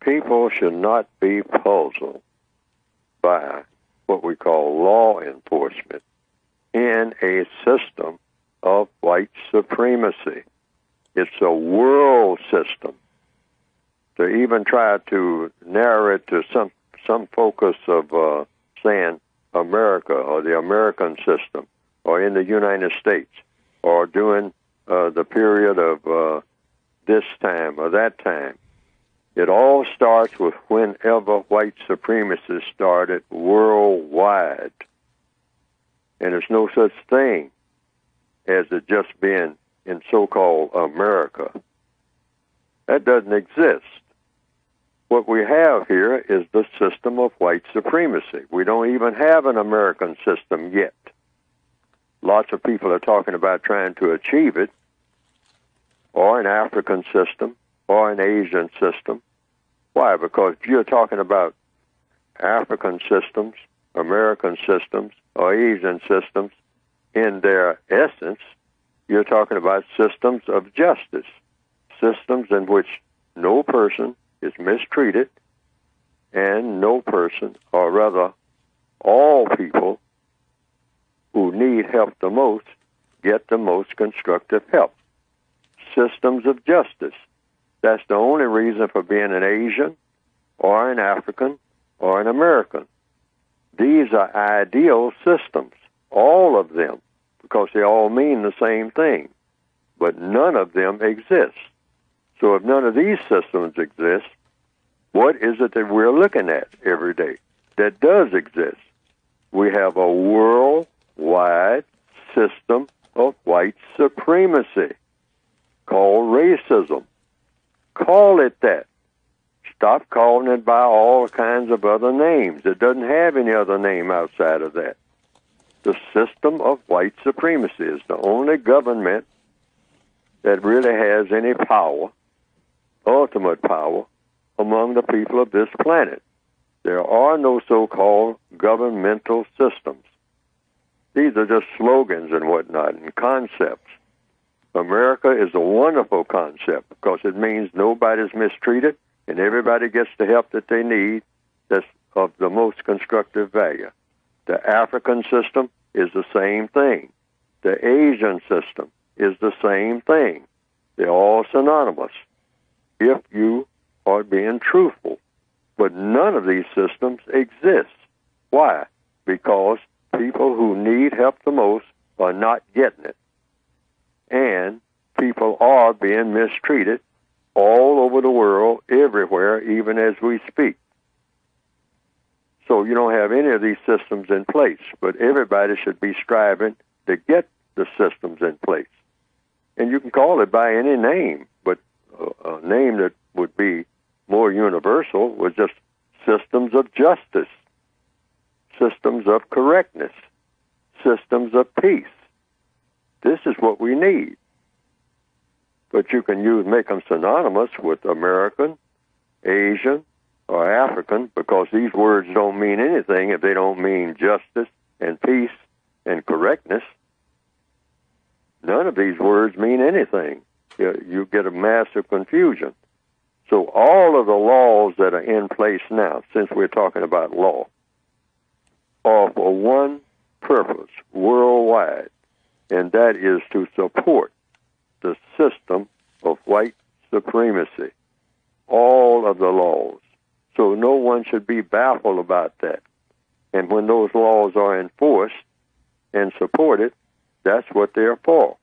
people should not be puzzled by what we call law enforcement in a system of white supremacy. It's a world system. To even try to narrow it to some focus of saying America or the American system or in the United States or during the period of this time or that time. It all starts with whenever white supremacy started worldwide. And there's no such thing as it just being in so-called America. That doesn't exist. What we have here is the system of white supremacy. We don't even have an American system yet. Lots of people are talking about trying to achieve it, or an African system, or an Asian system. Why? Because if you're talking about African systems, American systems, or Asian systems, in their essence, you're talking about systems of justice, systems in which no person is mistreated, and no person, or rather all people who need help the most, get the most constructive help. Systems of justice. That's the only reason for being an Asian, or an African, or an American. These are ideal systems, all of them, because they all mean the same thing, but none of them exist. So if none of these systems exist, what is it that we're looking at every day that does exist? We have a worldwide system of white supremacy called racism. Call it that. Stop calling it by all kinds of other names. It doesn't have any other name outside of that. The system of white supremacy is the only government that really has any power, ultimate power, among the people of this planet. There are no so-called governmental systems. These are just slogans and whatnot and concepts. America is a wonderful concept because it means nobody's mistreated and everybody gets the help that they need that's of the most constructive value. The African system is the same thing. The Asian system is the same thing. They're all synonymous if you are being truthful. But none of these systems exist. Why? Because people who need help the most are not getting it. And people are being mistreated all over the world, everywhere, even as we speak. So you don't have any of these systems in place, but everybody should be striving to get the systems in place. And you can call it by any name, but a name that would be more universal was just systems of justice, systems of correctness, systems of peace. This is what we need. But you can make them synonymous with American, Asian, or African, because these words don't mean anything if they don't mean justice and peace and correctness. None of these words mean anything. You get a massive confusion. So all of the laws that are in place now, since we're talking about law, are for one purpose worldwide, and that is to support the system of white supremacy, all of the laws. So no one should be baffled about that. And when those laws are enforced and supported, that's what they're for.